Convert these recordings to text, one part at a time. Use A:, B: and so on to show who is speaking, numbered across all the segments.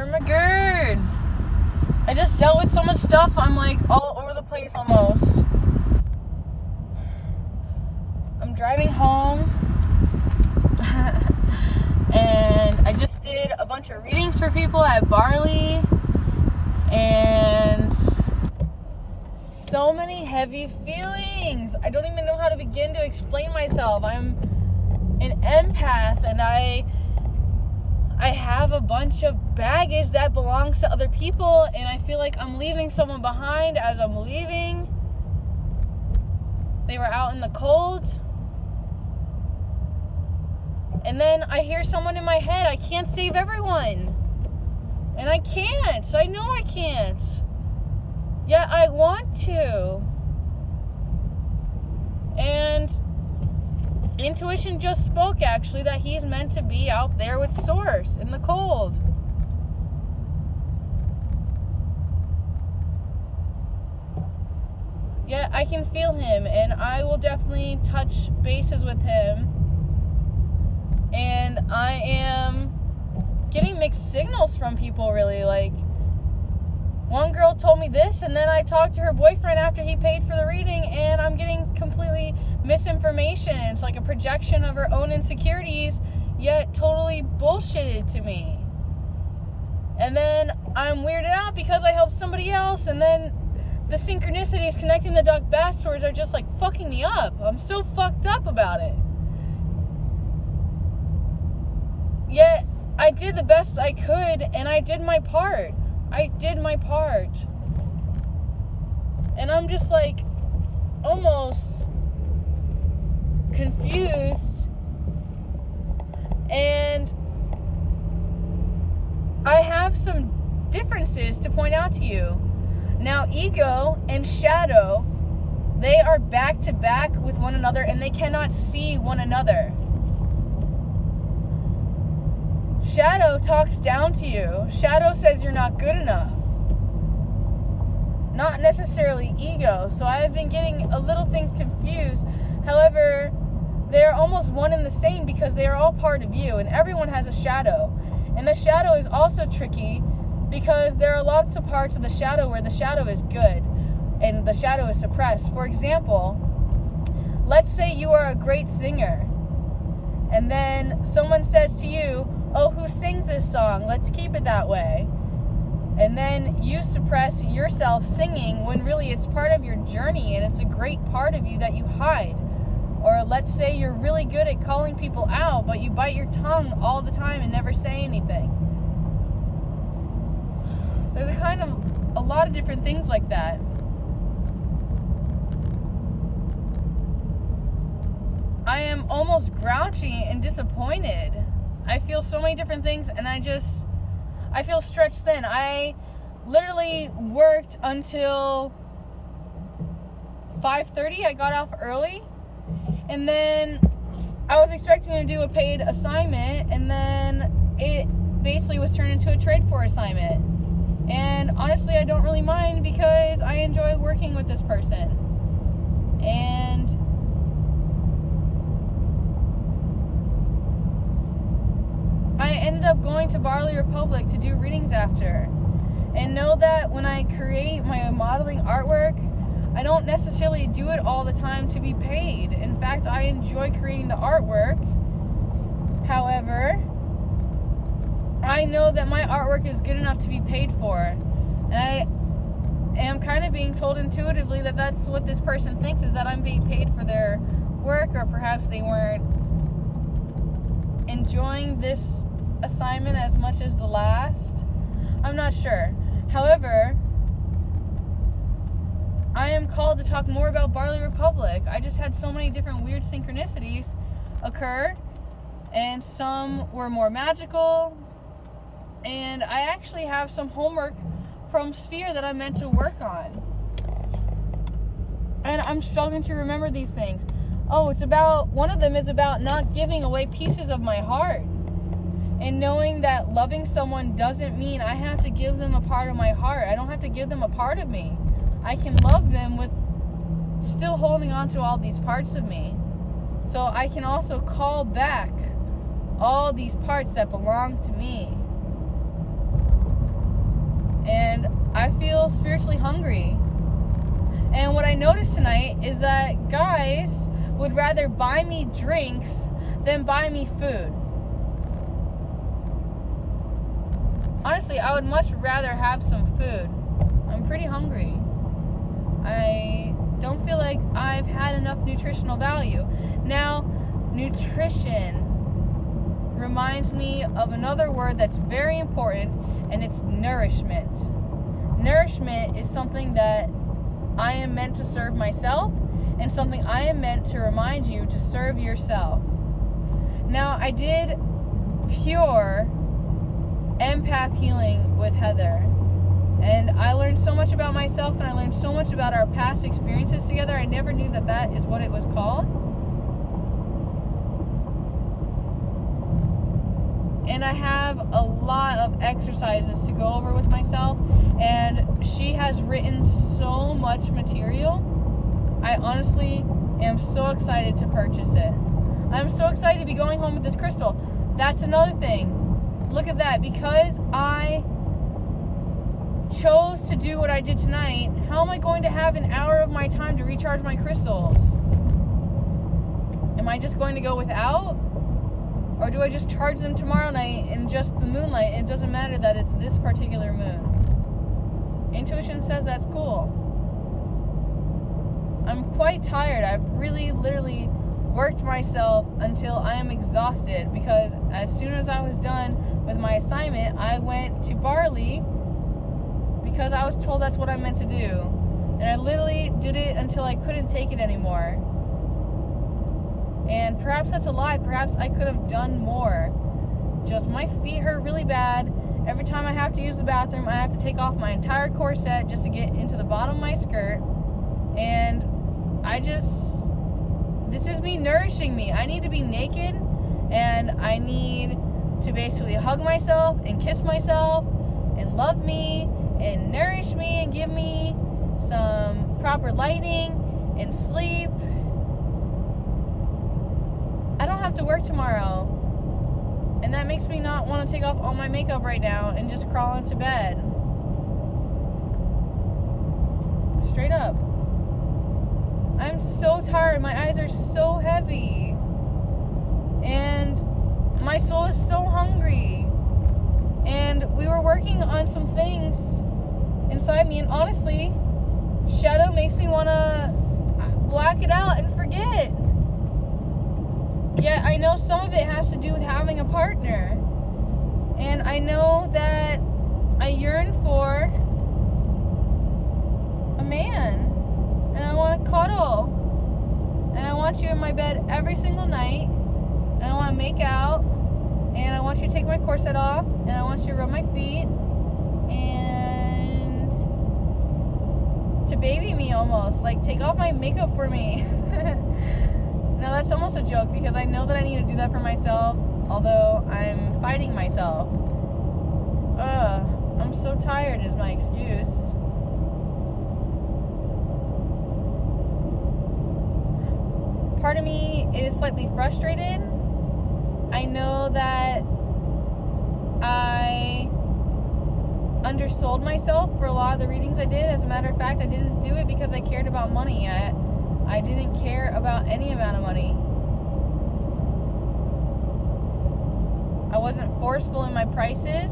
A: Oh my god. I just dealt with so much stuff. I'm like all over the place almost. I'm driving home. And I just did a bunch of readings for people at Barley. And so many heavy feelings. I don't even know how to begin to explain myself. I'm an empath, and I have a bunch of baggage that belongs to other people, and I feel like I'm leaving someone behind as I'm leaving. They were out in the cold. And then I hear someone in my head, I can't save everyone. And I can't. I know I can't. Yet I want to. And intuition just spoke, actually, that he's meant to be out there with Source in the cold. Yet I can feel him, and I will definitely touch bases with him. And I am getting mixed signals from people, really. Like, one girl told me this, and then I talked to her boyfriend after he paid for the reading, and I'm getting completely misinformation. It's like a projection of her own insecurities, yet totally bullshitted to me. And then I'm weirded out because I helped somebody else, and then the synchronicities connecting the duck bastards are just like fucking me up. I'm so fucked up about it. Yet I did the best I could, and I did my part. And I'm just like almost confused, and I have some differences to point out to you. Now, ego and shadow, they are back to back with one another, and they cannot see one another. Shadow talks down to you. Shadow says you're not good enough. Not necessarily ego. So I have been getting a little things confused. However, they're almost one and the same because they are all part of you, and everyone has a shadow. And the shadow is also tricky because there are lots of parts of the shadow where the shadow is good and the shadow is suppressed. For example, let's say you are a great singer, and then someone says to you, oh, who sings this song? Let's keep it that way. And then you suppress yourself singing when really it's part of your journey and it's a great part of you that you hide. Or let's say you're really good at calling people out, but you bite your tongue all the time and never say anything. There's a lot of different things like that. I am almost grouchy and disappointed. I feel so many different things, and I feel stretched thin. I literally worked until 5:30. I got off early, and then I was expecting to do a paid assignment, and then it basically was turned into a trade for assignment. And honestly, I don't really mind because I enjoy working with this person. And I ended up going to Barley Republic to do readings after. And know that when I create my modeling artwork, I don't necessarily do it all the time to be paid. In fact, I enjoy creating the artwork. However, I know that my artwork is good enough to be paid for. And I am kind of being told intuitively that that's what this person thinks, is that I'm being paid for their work, or perhaps they weren't enjoying this assignment as much as the last. I'm not sure. However, I am called to talk more about Barley Republic. I just had so many different weird synchronicities occur, and some were more magical, and I actually have some homework from Sphere that I'm meant to work on, and I'm struggling to remember these things. One of them is about not giving away pieces of my heart. And knowing that loving someone doesn't mean I have to give them a part of my heart. I don't have to give them a part of me. I can love them with still holding on to all these parts of me. So I can also call back all these parts that belong to me. spiritually hungry. And what I noticed tonight is that guys would rather buy me drinks than buy me food. Honestly, I would much rather have some food. I'm pretty hungry. I don't feel like I've had enough nutritional value. Now, nutrition reminds me of another word that's very important, and it's nourishment. Nourishment is something that I am meant to serve myself, and something I am meant to remind you to serve yourself. Now, I did pure empath healing with Heather, and I learned so much about myself, and I learned so much about our past experiences together. I never knew that that is what it was called. And I have a lot of exercises to go over with myself, and she has written so much material. I honestly am so excited to purchase it. I'm so excited to be going home with this crystal. That's another thing. Look at that. Because I chose to do what I did tonight, how am I going to have an hour of my time to recharge my crystals? Am I just going to go without? Or do I just charge them tomorrow night in just the moonlight? It doesn't matter that it's this particular moon. Intuition says that's cool. I'm quite tired. I've really literally worked myself until I am exhausted, because as soon as I was done with my assignment, I went to Barley because I was told that's what I meant to do. And I literally did it until I couldn't take it anymore. And perhaps that's a lie. Perhaps I could have done more. Just my feet hurt really bad. Every time I have to use the bathroom, I have to take off my entire corset just to get into the bottom of my skirt. And this is me nourishing me. I need to be naked, and I need to basically hug myself and kiss myself and love me and nourish me and give me some proper lighting and sleep. I don't have to work tomorrow, and that makes me not want to take off all my makeup right now and just crawl into bed. Straight up. I'm so tired. My eyes are so heavy, and my soul is so hungry. And we were working on some things inside me, and honestly, shadow makes me want to black it out and forget. Yet I know some of it has to do with having a partner. And I know that I yearn for a man. And I want to cuddle. And I want you in my bed every single night. And I want to make out. And I want you to take my corset off. And I want you to rub my feet. And to baby me almost. Like, take off my makeup for me. Now that's almost a joke, because I know that I need to do that for myself, although I'm fighting myself. I'm so tired is my excuse. Part of me is slightly frustrated. I know that I undersold myself for a lot of the readings I did. As a matter of fact, I didn't do it because I cared about money. I didn't care about any amount of money. I wasn't forceful in my prices.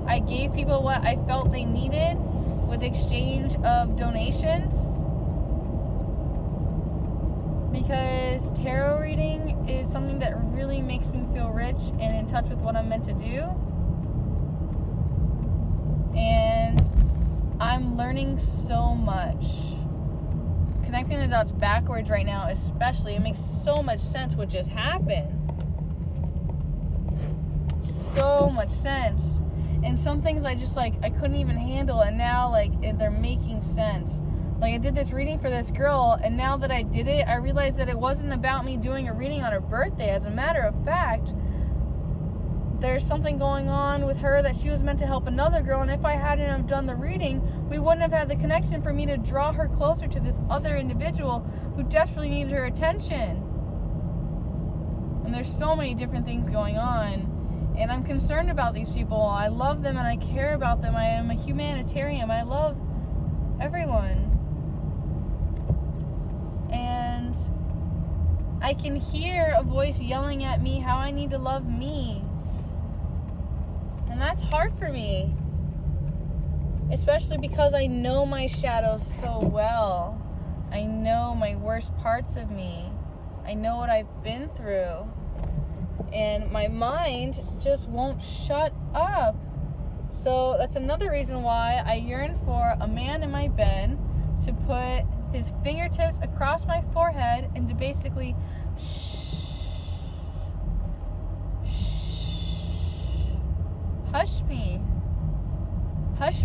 A: I gave people what I felt they needed with exchange of donations. Because tarot reading is something that really makes me feel rich and in touch with what I'm meant to do. And I'm learning so much. Connecting the dots backwards right now, especially, it makes so much sense what just happened. So much sense. And some things I couldn't even handle, and now they're making sense. Like, I did this reading for this girl, and now that I did it, I realized that it wasn't about me doing a reading on her birthday. As a matter of fact, there's something going on with her that she was meant to help another girl, and if I hadn't have done the reading, we wouldn't have had the connection for me to draw her closer to this other individual who desperately needed her attention. And there's so many different things going on, And I'm concerned about these people. I love them and I care about them. I am a humanitarian. I love everyone. And I can hear a voice yelling at me how I need to love me. And that's hard for me. Especially because I know my shadows so well. I know my worst parts of me. I know what I've been through. And my mind just won't shut up. So that's another reason why I yearn for a man in my bed to put his fingertips across my forehead and to basically hush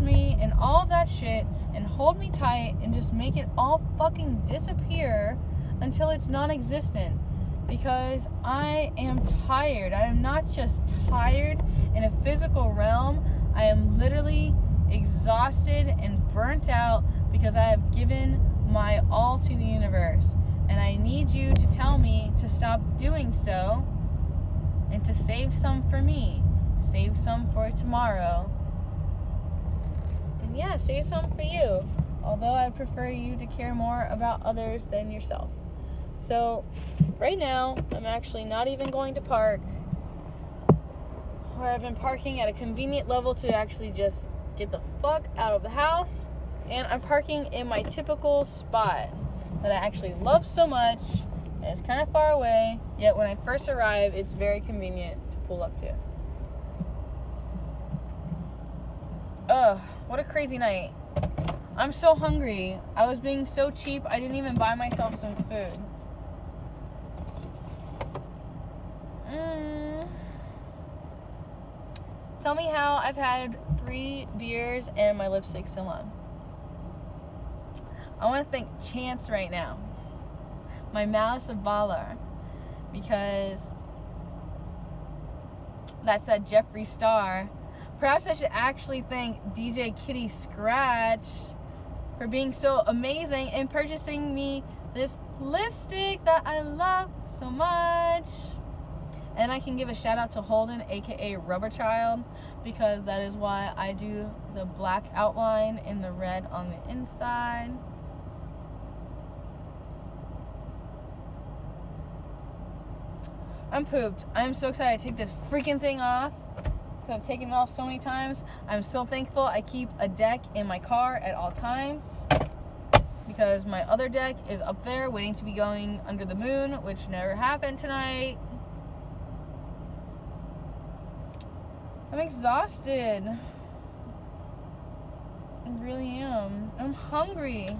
A: me and all of that shit and hold me tight and just make it all fucking disappear until it's non-existent. Because I am tired. I am not just tired in a physical realm. I am literally exhausted and burnt out because I have given my all to the universe. And I need you to tell me to stop doing so and to save some for me. Save some for tomorrow. And yeah, save some for you. Although I'd prefer you to care more about others than yourself. So, right now, I'm actually not even going to park. Or I've been parking at a convenient level to actually just get the fuck out of the house. And I'm parking in my typical spot that I actually love so much. And it's kind of far away. Yet when I first arrive, it's very convenient to pull up to. Ugh, what a crazy night. I'm so hungry. I was being so cheap, I didn't even buy myself some food. Tell me how I've had 3 beers and my lipstick's still on. I want to thank Chance right now, my Malice of Valor, because that's that Jeffree Star. Perhaps I should actually thank DJ Kitty Scratch for being so amazing and purchasing me this lipstick that I love so much. And I can give a shout out to Holden, aka Rubber Child, because that is why I do the black outline and the red on the inside. I'm pooped. I'm so excited to take this freaking thing off. I've taken it off so many times. I'm so thankful I keep a deck in my car at all times, because my other deck is up there waiting to be going under the moon, which never happened tonight. I'm exhausted. I really am. I'm hungry.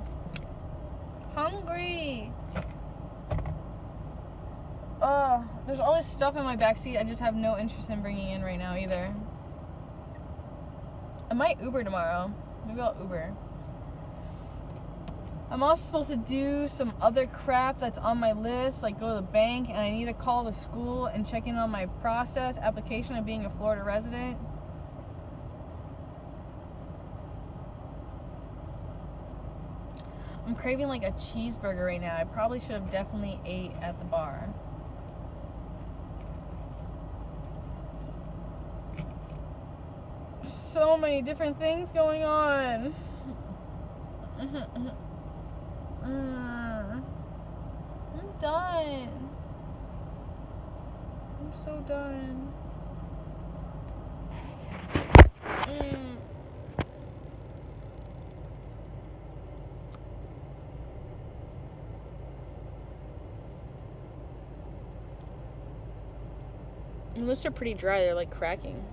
A: There's all this stuff in my backseat I just have no interest in bringing in right now either. I might Uber tomorrow. Maybe I'll Uber. I'm also supposed to do some other crap that's on my list, like go to the bank, and I need to call the school and check in on my process application of being a Florida resident. I'm craving like a cheeseburger right now. I probably should have definitely ate at the bar. So many different things going on. I'm done. I'm so done. My lips are pretty dry. They're like cracking.